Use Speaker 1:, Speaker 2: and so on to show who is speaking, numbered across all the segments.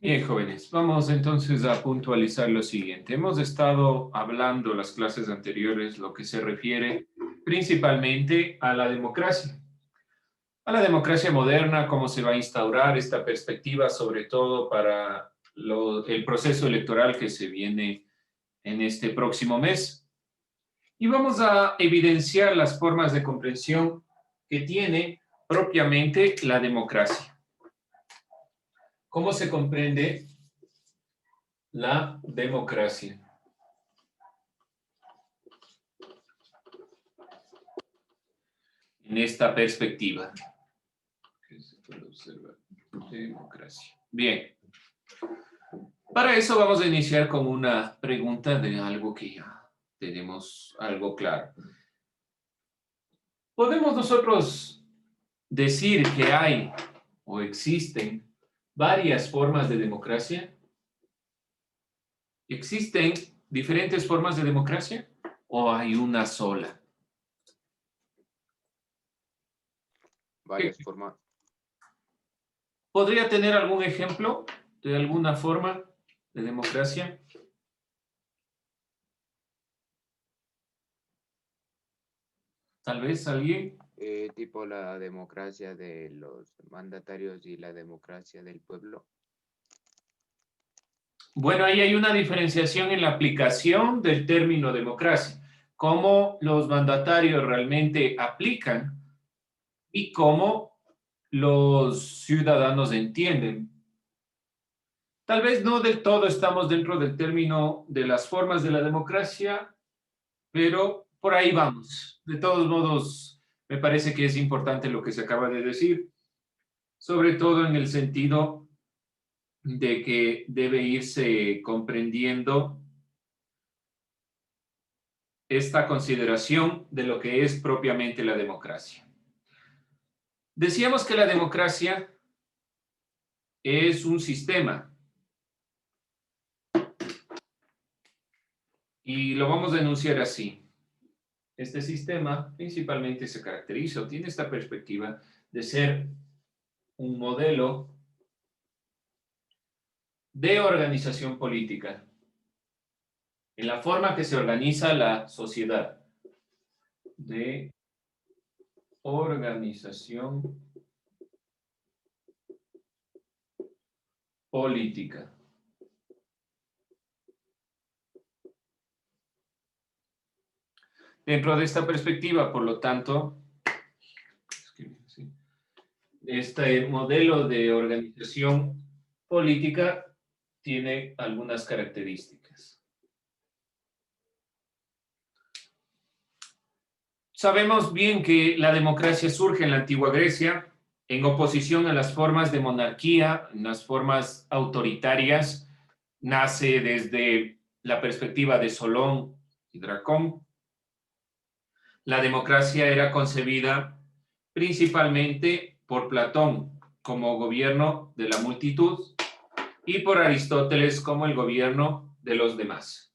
Speaker 1: Bien, jóvenes, vamos entonces a puntualizar lo siguiente. Hemos estado hablando las clases anteriores lo que se refiere principalmente a la democracia moderna, cómo se va a instaurar esta perspectiva, sobre todo para el proceso electoral que se viene en este próximo mes. Y vamos a evidenciar las formas de comprensión que tiene propiamente la democracia. ¿Cómo se comprende la democracia? En esta perspectiva. Que se puede observar. Democracia. Bien. Para eso vamos a iniciar con una pregunta de algo que ya tenemos algo claro. ¿Podemos nosotros decir que hay o existen varias formas de democracia? ¿Existen diferentes formas de democracia o hay una sola?
Speaker 2: Varias formas.
Speaker 1: ¿Podría tener algún ejemplo de alguna forma de democracia? Tal vez alguien.
Speaker 2: Tipo la democracia de los mandatarios y la democracia del pueblo.
Speaker 1: Bueno, ahí hay una diferenciación en la aplicación del término democracia, cómo los mandatarios realmente aplican y cómo los ciudadanos entienden. Tal vez no del todo estamos dentro del término de las formas de la democracia, pero por ahí vamos. De todos modos, me parece que es importante lo que se acaba de decir, sobre todo en el sentido de que debe irse comprendiendo esta consideración de lo que es propiamente la democracia. Decíamos que la democracia es un sistema y lo vamos a enunciar así. Este sistema principalmente se caracteriza o tiene esta perspectiva de ser un modelo de organización política en la forma que se organiza la sociedad, de organización política. Dentro de esta perspectiva, por lo tanto, este modelo de organización política tiene algunas características. Sabemos bien que la democracia surge en la antigua Grecia en oposición a las formas de monarquía, en las formas autoritarias, nace desde la perspectiva de Solón y Dracón. La democracia era concebida principalmente por Platón como gobierno de la multitud y por Aristóteles como el gobierno de los demás.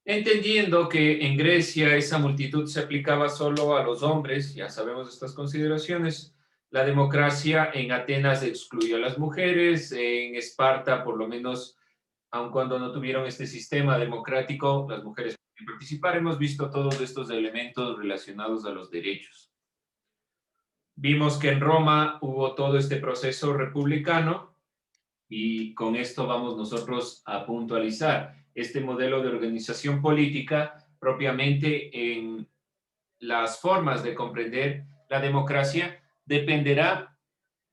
Speaker 1: Entendiendo que en Grecia esa multitud se aplicaba solo a los hombres, ya sabemos estas consideraciones, la democracia en Atenas excluyó a las mujeres, en Esparta por lo menos, aun cuando no tuvieron este sistema democrático, las mujeres podían participar. Hemos visto todos estos elementos relacionados a los derechos. Vimos que en Roma hubo todo este proceso republicano y con esto vamos nosotros a puntualizar este modelo de organización política propiamente en las formas de comprender la democracia dependerá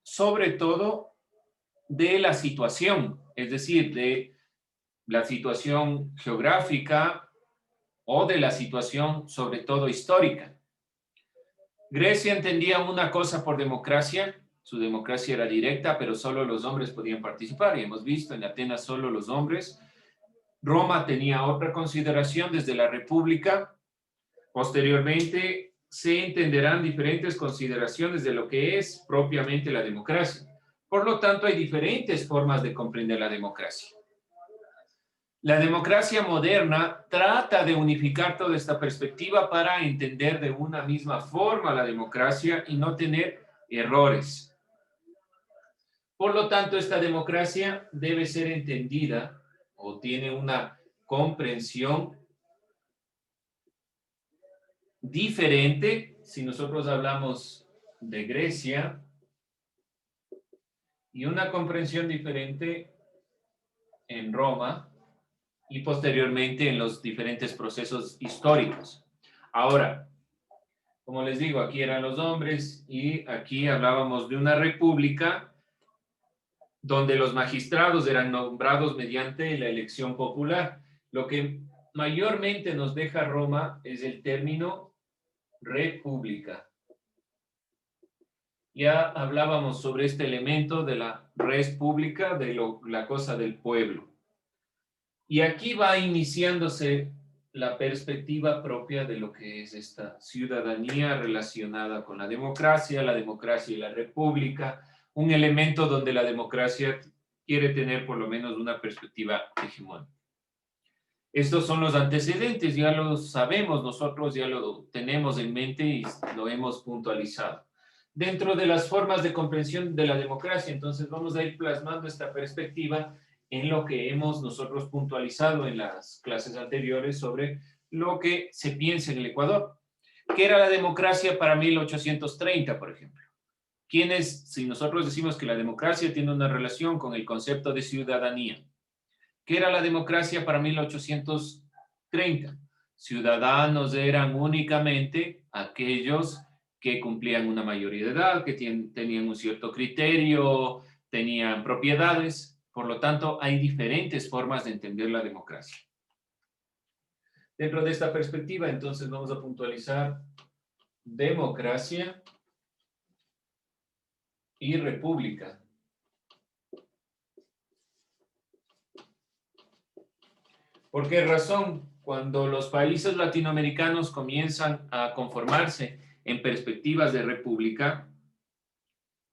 Speaker 1: sobre todo de la situación, es decir, de la situación geográfica o de la situación sobre todo histórica. Grecia entendía una cosa por democracia, su democracia era directa, pero solo los hombres podían participar, y hemos visto en Atenas solo los hombres. Roma tenía otra consideración desde la República. Posteriormente se entenderán diferentes consideraciones de lo que es propiamente la democracia. Por lo tanto, hay diferentes formas de comprender la democracia. La democracia moderna trata de unificar toda esta perspectiva para entender de una misma forma la democracia y no tener errores. Por lo tanto, esta democracia debe ser entendida o tiene una comprensión diferente si nosotros hablamos de Grecia y una comprensión diferente en Roma y posteriormente en los diferentes procesos históricos. Ahora, como les digo, aquí eran los hombres y aquí hablábamos de una república donde los magistrados eran nombrados mediante la elección popular. Lo que mayormente nos deja Roma es el término república. Ya hablábamos sobre este elemento de la res pública, de la cosa del pueblo. Y aquí va iniciándose la perspectiva propia de lo que es esta ciudadanía relacionada con la democracia y la república, un elemento donde la democracia quiere tener por lo menos una perspectiva hegemónica. Estos son los antecedentes, ya lo sabemos nosotros, ya lo tenemos en mente y lo hemos puntualizado. Dentro de las formas de comprensión de la democracia, entonces vamos a ir plasmando esta perspectiva en lo que hemos nosotros puntualizado en las clases anteriores sobre lo que se piensa en el Ecuador. ¿Qué era la democracia para 1830, por ejemplo? Si nosotros decimos que la democracia tiene una relación con el concepto de ciudadanía, ¿qué era la democracia para 1830? Ciudadanos eran únicamente aquellos que cumplían una mayoría de edad, que tenían un cierto criterio, tenían propiedades. Por lo tanto, hay diferentes formas de entender la democracia. Dentro de esta perspectiva, entonces, vamos a puntualizar democracia y república. ¿Por qué razón? Cuando los países latinoamericanos comienzan a conformarse en perspectivas de república,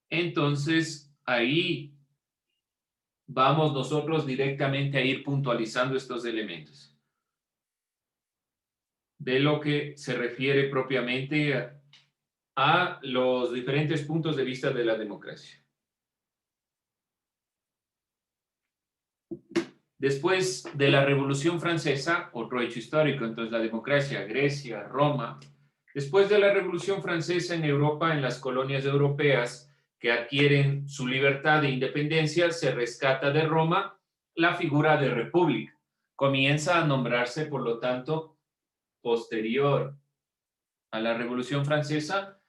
Speaker 1: entonces ahí vamos nosotros directamente a ir puntualizando estos elementos de lo que se refiere propiamente a los diferentes puntos de vista de la democracia. Después de la Revolución Francesa, otro hecho histórico, entonces la democracia, Grecia, Roma. Después de la Revolución Francesa en Europa, en las colonias europeas que adquieren su libertad e independencia, se rescata de Roma la figura de república. Comienza a nombrarse, por lo tanto, posterior a la Revolución Francesa,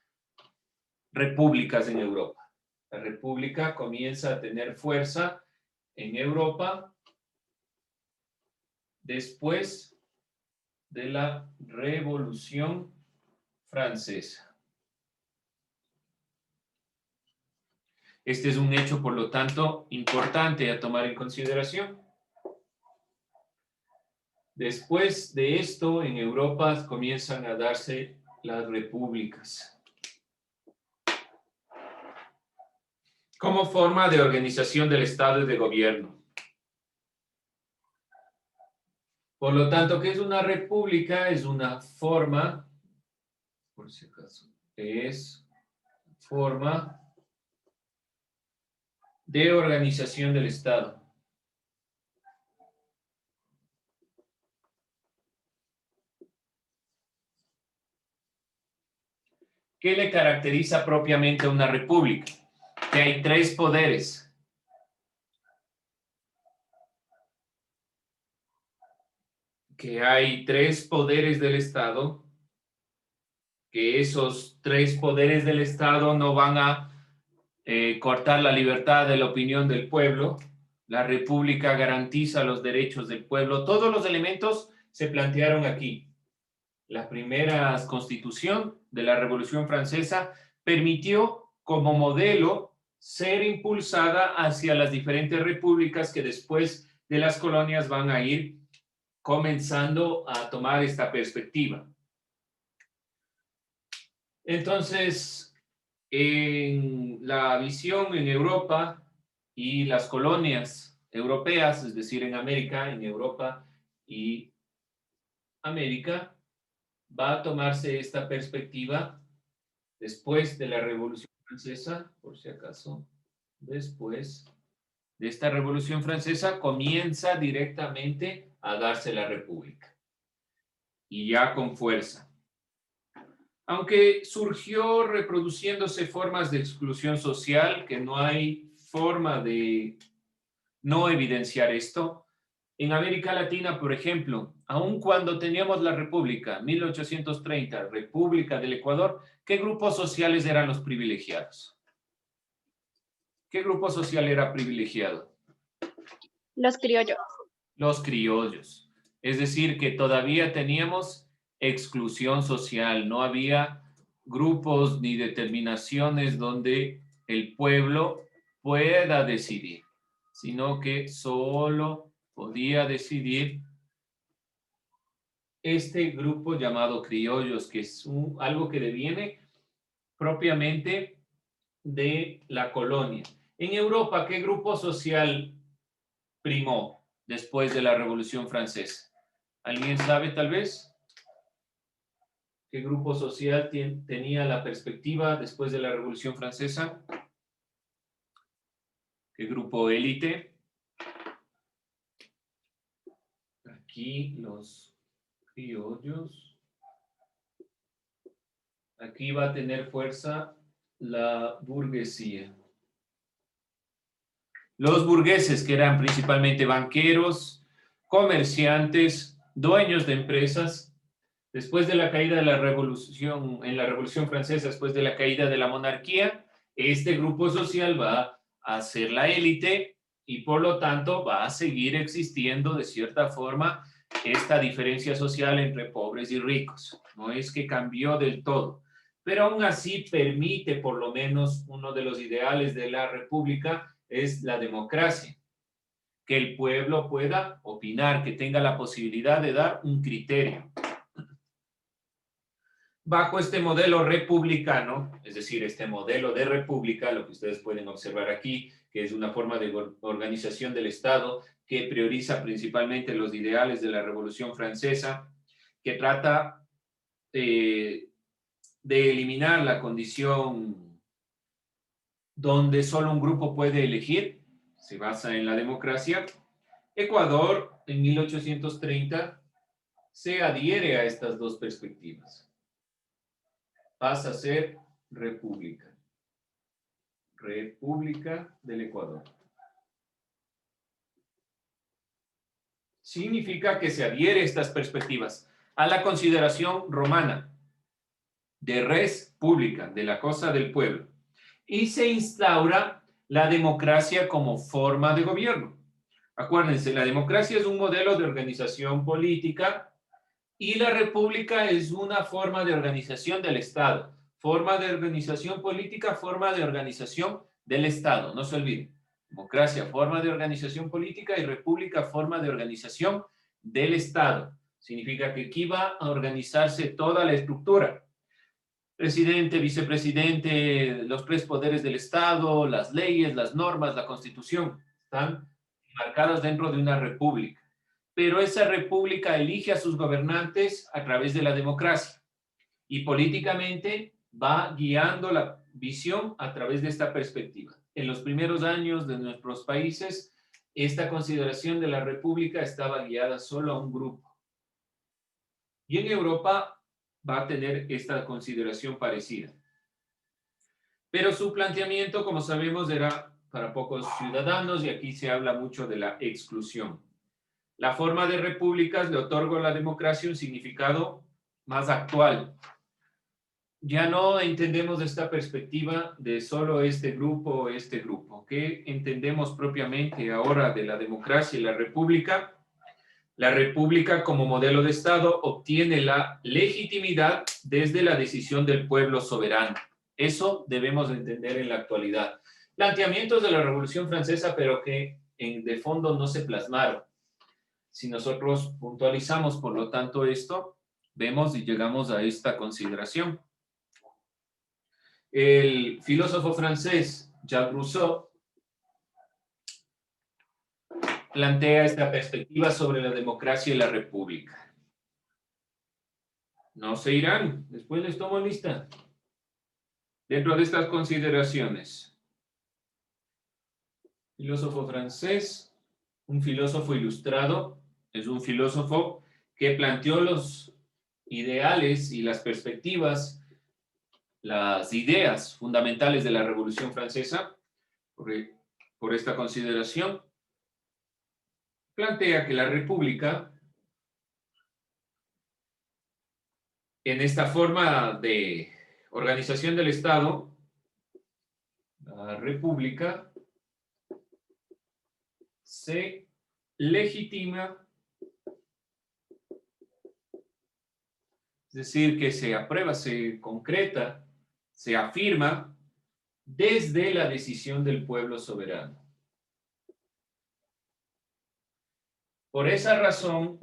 Speaker 1: repúblicas en Europa. La república comienza a tener fuerza en Europa después de la Revolución Francesa. Este es un hecho, por lo tanto, importante a tomar en consideración. Después de esto, en Europa comienzan a darse las repúblicas como forma de organización del Estado y de gobierno. Por lo tanto, ¿qué es una república? Es una forma, por si acaso, es forma de organización del Estado. ¿Qué le caracteriza propiamente a una república? Que hay tres poderes. Que hay tres poderes del Estado, que esos tres poderes del Estado no van a cortar la libertad de la opinión del pueblo. La república garantiza los derechos del pueblo. Todos los elementos se plantearon aquí. La primera constitución de la Revolución Francesa permitió como modelo ser impulsada hacia las diferentes repúblicas que después de las colonias van a ir comenzando a tomar esta perspectiva. Entonces, en la visión en Europa y las colonias europeas, es decir, en América, en Europa y América, va a tomarse esta perspectiva después de la Revolución Francesa, por si acaso después de esta Revolución Francesa, comienza directamente a darse la República. Y ya con fuerza. Aunque surgió reproduciéndose formas de exclusión social, que no hay forma de no evidenciar esto, en América Latina, por ejemplo, aun cuando teníamos la República, 1830, República del Ecuador, ¿qué grupos sociales eran los privilegiados? ¿Qué grupo social era privilegiado?
Speaker 3: Los criollos.
Speaker 1: Los criollos. Es decir, que todavía teníamos exclusión social, no había grupos ni determinaciones donde el pueblo pueda decidir, sino que solo podía decidir este grupo llamado criollos, que es algo que deviene propiamente de la colonia. En Europa, ¿qué grupo social primó después de la Revolución Francesa? ¿Alguien sabe tal vez? ¿Qué grupo social tenía la perspectiva después de la Revolución Francesa? ¿Qué grupo élite? Aquí los criollos. Aquí va a tener fuerza la burguesía. Los burgueses, que eran principalmente banqueros, comerciantes, dueños de empresas, después de la caída de la revolución, en la Revolución Francesa, después de la caída de la monarquía, este grupo social va a ser la élite y por lo tanto va a seguir existiendo de cierta forma esta diferencia social entre pobres y ricos. No es que cambió del todo, pero aún así permite por lo menos uno de los ideales de la república es la democracia, que el pueblo pueda opinar, que tenga la posibilidad de dar un criterio. Bajo este modelo republicano, es decir, este modelo de república, lo que ustedes pueden observar aquí, que es una forma de organización del Estado que prioriza principalmente los ideales de la Revolución Francesa, que trata de eliminar la condición donde solo un grupo puede elegir, se basa en la democracia. Ecuador, en 1830, se adhiere a estas dos perspectivas. Pasa a ser república. República del Ecuador. Significa que se adhiere a estas perspectivas a la consideración romana de res pública, de la cosa del pueblo, y se instaura la democracia como forma de gobierno. Acuérdense, la democracia es un modelo de organización política y la república es una forma de organización del Estado. Forma de organización política, forma de organización del Estado. No se olviden. Democracia, forma de organización política y república, forma de organización del Estado. Significa que aquí va a organizarse toda la estructura. Presidente, vicepresidente, los tres poderes del Estado, las leyes, las normas, la Constitución, están marcadas dentro de una república. Pero esa república elige a sus gobernantes a través de la democracia y políticamente va guiando la visión a través de esta perspectiva. En los primeros años de nuestros países, esta consideración de la república estaba guiada solo a un grupo. Y en Europa va a tener esta consideración parecida. Pero su planteamiento, como sabemos, era para pocos ciudadanos y aquí se habla mucho de la exclusión. La forma de repúblicas le otorga a la democracia un significado más actual. Ya no entendemos esta perspectiva de solo este grupo o este grupo. ¿Qué entendemos propiamente ahora de la democracia y la república? La república como modelo de Estado obtiene la legitimidad desde la decisión del pueblo soberano. Eso debemos entender en la actualidad. Planteamientos de la Revolución Francesa, pero que de fondo no se plasmaron. Si nosotros puntualizamos, por lo tanto, esto, vemos y llegamos a esta consideración. El filósofo francés Jacques Rousseau plantea esta perspectiva sobre la democracia y la república. No se irán, después les tomo lista. Dentro de estas consideraciones, Filósofo francés, un filósofo ilustrado, es un filósofo que planteó los ideales y las perspectivas, las ideas fundamentales de la Revolución Francesa. Por esta consideración, plantea que la República, en esta forma de organización del Estado, la República se legitima, es decir, que se aprueba, se concreta, se afirma desde la decisión del pueblo soberano. Por esa razón,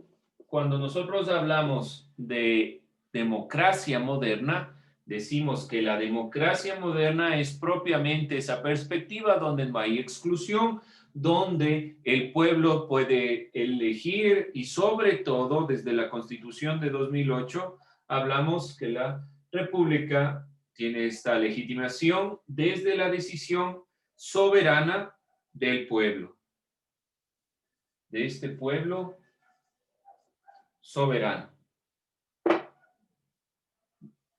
Speaker 1: cuando nosotros hablamos de democracia moderna, decimos que la democracia moderna es propiamente esa perspectiva donde no hay exclusión, donde el pueblo puede elegir y sobre todo desde la Constitución de 2008 hablamos que la República tiene esta legitimación desde la decisión soberana del pueblo, de este pueblo soberano.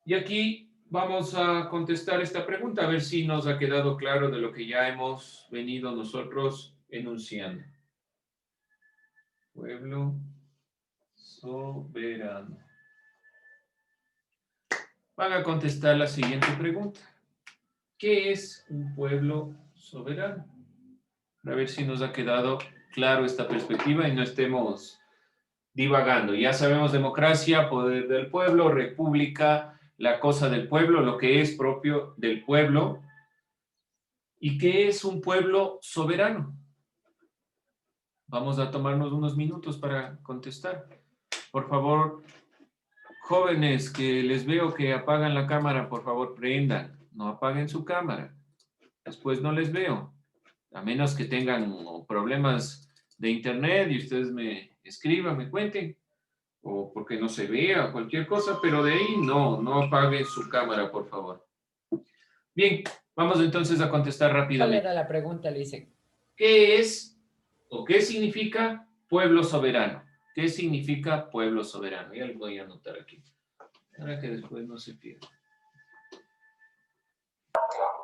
Speaker 1: Y aquí vamos a contestar esta pregunta, a ver si nos ha quedado claro de lo que ya hemos venido nosotros enunciando. Pueblo soberano. Van a contestar la siguiente pregunta. ¿Qué es un pueblo soberano? A ver si nos ha quedado claro esta perspectiva y no estemos divagando. Ya sabemos democracia, poder del pueblo, república, la cosa del pueblo, lo que es propio del pueblo. ¿Y qué es un pueblo soberano? Vamos a tomarnos unos minutos para contestar. Por favor, jóvenes que les veo que apagan la cámara, por favor, prendan. No apaguen su cámara. Después no les veo. A menos que tengan problemas de internet y ustedes me escriban, me cuenten. O porque no se vea, cualquier cosa, pero de ahí no apaguen su cámara, por favor. Bien, vamos entonces a contestar
Speaker 4: ¿Cuál
Speaker 1: rápidamente.
Speaker 4: era la pregunta, Lice?
Speaker 1: ¿Qué es o qué significa pueblo soberano? ¿Qué significa pueblo soberano? Ya lo voy a anotar aquí, para que después no se pierda.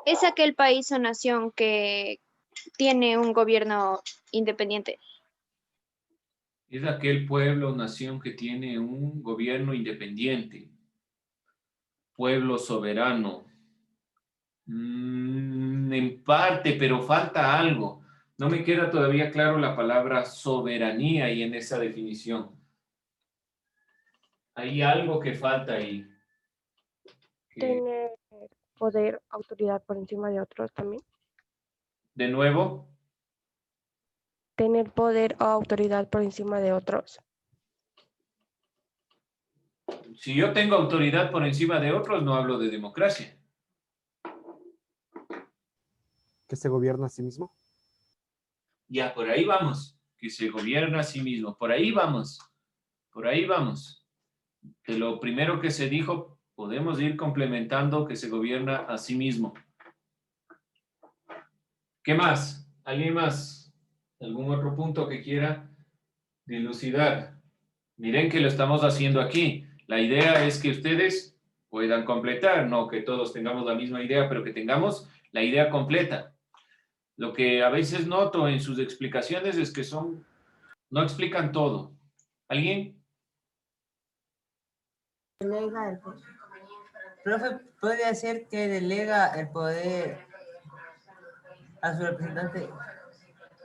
Speaker 3: Es aquel país o nación que tiene un gobierno independiente.
Speaker 1: Es aquel pueblo o nación que tiene un gobierno independiente. Pueblo soberano. En parte, pero falta algo. No me queda todavía claro la palabra soberanía y en esa definición. Hay algo que falta ahí.
Speaker 5: Tener poder, autoridad por encima de otros también.
Speaker 1: De nuevo,
Speaker 5: Tener poder o autoridad por encima de otros.
Speaker 1: si yo tengo autoridad por encima de otros, no hablo de democracia.
Speaker 6: Que se gobierna a sí mismo.
Speaker 1: Ya, por ahí vamos. Que se gobierna a sí mismo. Por ahí vamos. Por ahí vamos. De lo primero que se dijo, podemos ir complementando que se gobierna a sí mismo. ¿Qué más? ¿Alguien más? ¿Algún otro punto que quiera dilucidar? Miren que lo estamos haciendo aquí. La idea es que ustedes puedan completar, no que todos tengamos la misma idea, pero que tengamos la idea completa. Lo que a veces noto en sus explicaciones es que no explican todo. ¿Alguien?
Speaker 7: Delega el poder. Profe, ¿puede ser que delega el poder a su representante?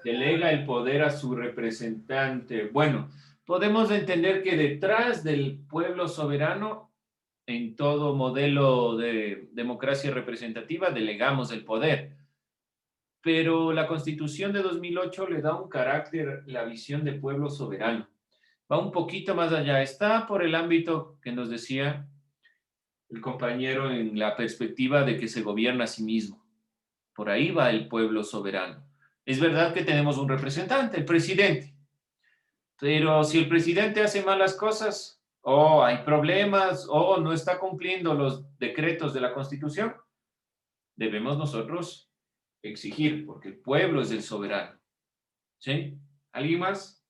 Speaker 1: Delega el poder a su representante. Bueno, podemos entender que detrás del pueblo soberano, en todo modelo de democracia representativa, delegamos el poder. Pero la Constitución de 2008 le da un carácter, la visión de pueblo soberano. Va un poquito más allá. Está por el ámbito que nos decía el compañero en la perspectiva de que se gobierna a sí mismo. Por ahí va el pueblo soberano. Es verdad que tenemos un representante, el presidente. Pero si el presidente hace malas cosas, o hay problemas, o no está cumpliendo los decretos de la Constitución, debemos nosotros exigir, porque el pueblo es el soberano. ¿Sí? ¿Alguien más?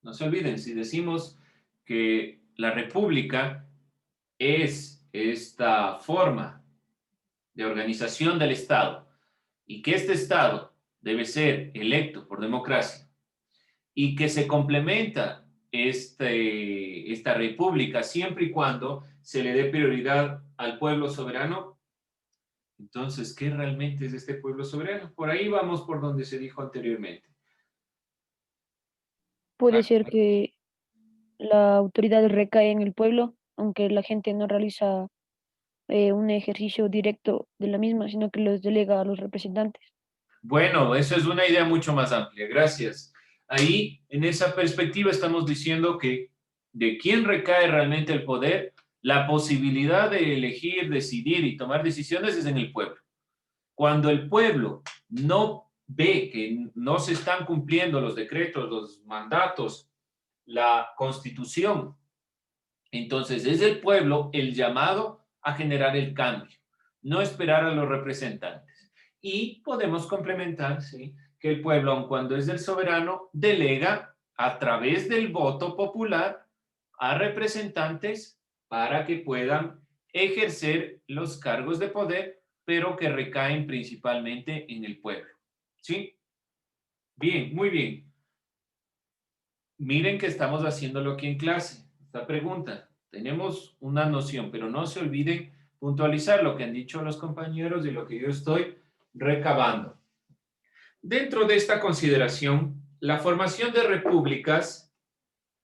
Speaker 1: No se olviden, si decimos que la república es esta forma de organización del Estado y que este Estado debe ser electo por democracia y que se complementa esta república siempre y cuando se le dé prioridad al pueblo soberano, entonces, ¿qué realmente es este pueblo soberano? Por ahí vamos por donde se dijo anteriormente.
Speaker 4: Puede ser que la autoridad recae en el pueblo, aunque la gente no realiza un ejercicio directo de la misma, sino que los delega a los representantes.
Speaker 1: Bueno, eso es una idea mucho más amplia. Gracias. Ahí, en esa perspectiva, estamos diciendo que de quién recae realmente el poder, la posibilidad de elegir, decidir y tomar decisiones es en el pueblo. Cuando el pueblo no ve que no se están cumpliendo los decretos, los mandatos, la constitución, entonces es el pueblo el llamado a generar el cambio, no esperar a los representantes. Y podemos complementar, ¿sí?, que el pueblo, aun cuando es el soberano, delega a través del voto popular a representantes para que puedan ejercer los cargos de poder, pero que recaen principalmente en el pueblo. ¿Sí? Bien, muy bien. Miren que estamos haciéndolo aquí en clase. Esta pregunta, tenemos una noción, pero no se olviden puntualizar lo que han dicho los compañeros y lo que yo estoy recabando. Dentro de esta consideración, la formación de repúblicas,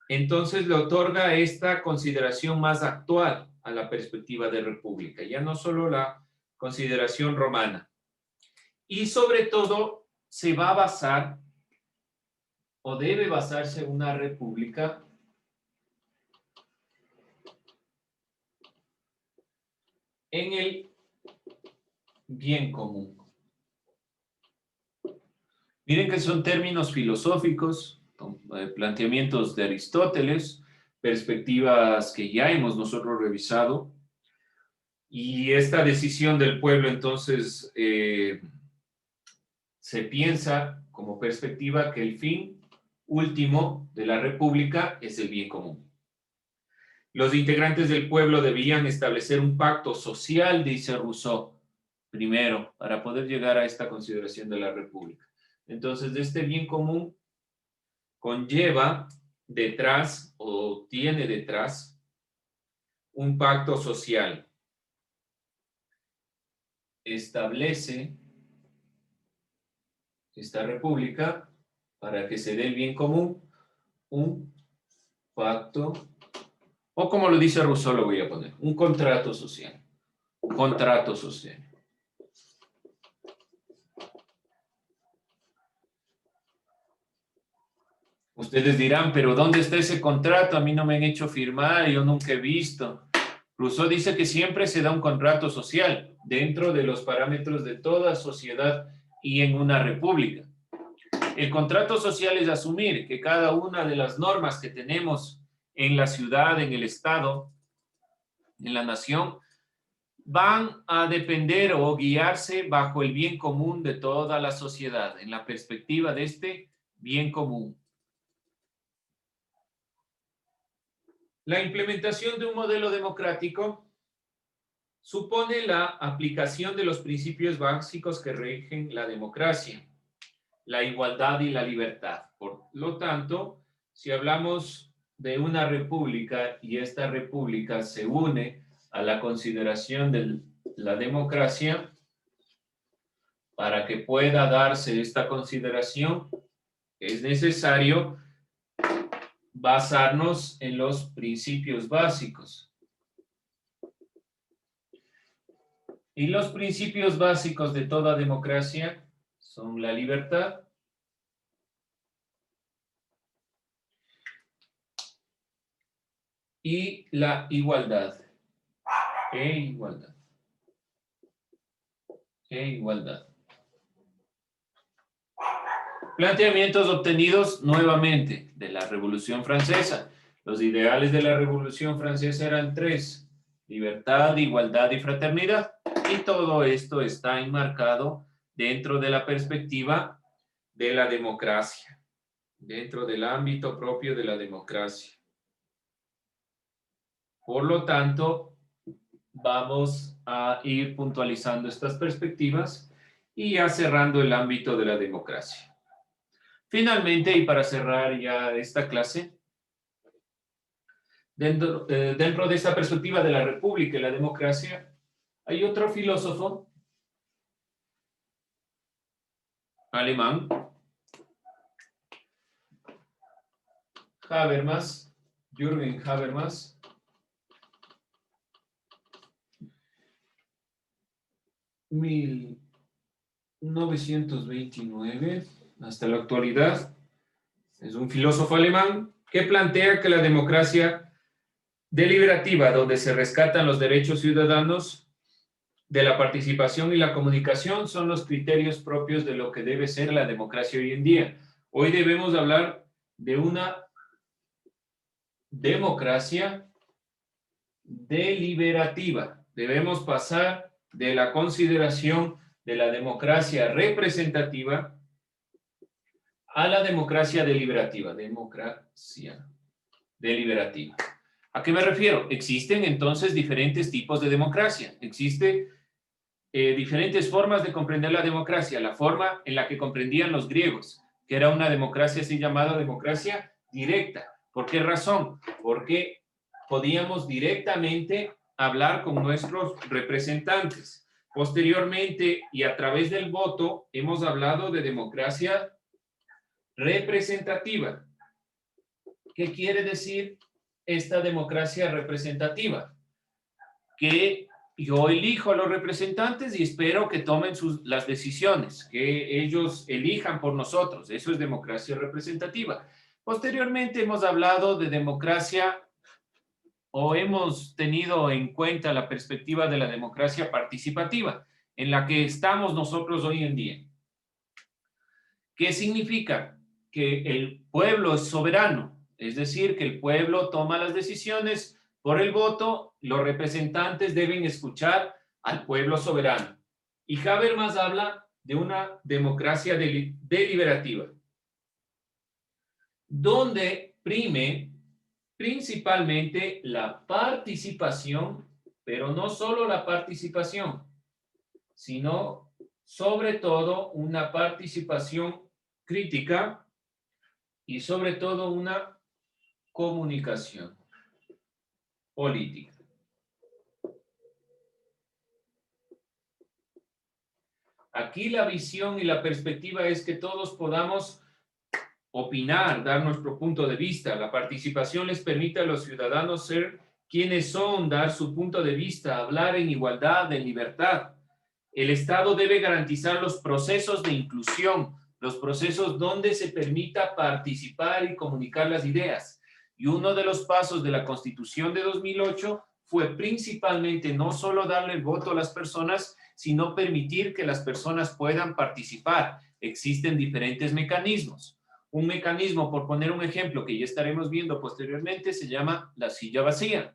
Speaker 1: entonces le otorga esta consideración más actual a la perspectiva de república, ya no solo la consideración romana. Y sobre todo, se va a basar o debe basarse una república en el bien común. Miren que son términos filosóficos, planteamientos de Aristóteles, perspectivas que ya hemos nosotros revisado, y esta decisión del pueblo entonces se piensa como perspectiva que el fin último de la república es el bien común. Los integrantes del pueblo debían establecer un pacto social, dice Rousseau, primero, para poder llegar a esta consideración de la república. Entonces, este bien común conlleva detrás o tiene detrás un pacto social. Establece esta república para que se dé el bien común, un pacto, o como lo dice Rousseau, lo voy a poner, un contrato social. Contrato social. Ustedes dirán, pero ¿dónde está ese contrato? A mí no me han hecho firmar, yo nunca he visto. Rousseau dice que siempre se da un contrato social dentro de los parámetros de toda sociedad y en una república. El contrato social es asumir que cada una de las normas que tenemos en la ciudad, en el estado, en la nación, van a depender o guiarse bajo el bien común de toda la sociedad, en la perspectiva de este bien común. La implementación de un modelo democrático supone la aplicación de los principios básicos que rigen la democracia, la igualdad y la libertad. Por lo tanto, si hablamos de una república y esta república se une a la consideración de la democracia, para que pueda darse esta consideración, es necesario basarnos en los principios básicos. Y los principios básicos de toda democracia son la libertad, y la igualdad. Igualdad. Igualdad. Planteamientos obtenidos nuevamente de la Revolución Francesa. Los ideales de la Revolución Francesa eran tres. libertad, igualdad y fraternidad. Y todo esto está enmarcado dentro de la perspectiva de la democracia, dentro del ámbito propio de la democracia. Por lo tanto, vamos a ir puntualizando estas perspectivas y ya cerrando el ámbito de la democracia. Finalmente, y para cerrar ya esta clase, dentro de esta perspectiva de la república y la democracia, hay otro filósofo alemán, Habermas, Jürgen Habermas, 1929 hasta la actualidad. Es un filósofo alemán que plantea que la democracia deliberativa, donde se rescatan los derechos ciudadanos de la participación y la comunicación, son los criterios propios de lo que debe ser la democracia hoy en día. Hoy debemos hablar de una democracia deliberativa. Debemos pasar de la consideración de la democracia representativa a la democracia deliberativa. Democracia deliberativa. ¿A qué me refiero? Existen entonces diferentes tipos de democracia. Existen diferentes formas de comprender la democracia. La forma en la que comprendían los griegos, que era una democracia así llamada democracia directa. ¿Por qué razón? Porque podíamos directamente hablar con nuestros representantes. Posteriormente y a través del voto hemos hablado de democracia representativa. ¿Qué quiere decir esta democracia representativa? Que yo elijo a los representantes y espero que tomen las decisiones, que ellos elijan por nosotros. Eso es democracia representativa. Posteriormente hemos hablado de democracia o hemos tenido en cuenta la perspectiva de la democracia participativa, en la que estamos nosotros hoy en día. ¿Qué significa? Que el pueblo es soberano, es decir, que el pueblo toma las decisiones por el voto, los representantes deben escuchar al pueblo soberano. Y Habermas habla de una democracia deliberativa, donde prime principalmente la participación, pero no solo la participación, sino sobre todo una participación crítica y sobre todo una comunicación política. Aquí la visión y la perspectiva es que todos podamos opinar, dar nuestro punto de vista. La participación les permite a los ciudadanos ser quienes son, dar su punto de vista, hablar en igualdad, en libertad. El Estado debe garantizar los procesos de inclusión, los procesos donde se permita participar y comunicar las ideas. Y uno de los pasos de la Constitución de 2008 fue principalmente no solo darle el voto a las personas, sino permitir que las personas puedan participar. Existen diferentes mecanismos. Un mecanismo, por poner un ejemplo que ya estaremos viendo posteriormente, se llama la silla vacía.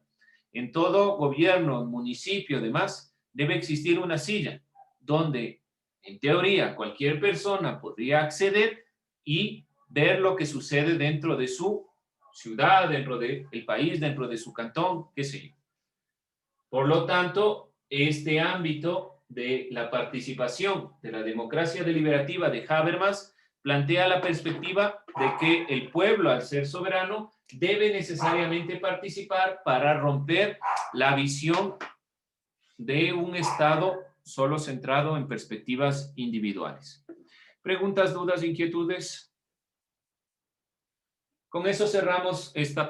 Speaker 1: En todo gobierno, municipio, demás, debe existir una silla donde, en teoría, cualquier persona podría acceder y ver lo que sucede dentro de su ciudad, dentro del país, dentro de su cantón, qué sé yo. Por lo tanto, este ámbito de la participación de la democracia deliberativa de Habermas plantea la perspectiva de que el pueblo, al ser soberano, debe necesariamente participar para romper la visión de un Estado solo centrado en perspectivas individuales. ¿Preguntas, dudas, inquietudes? Con eso cerramos esta parte.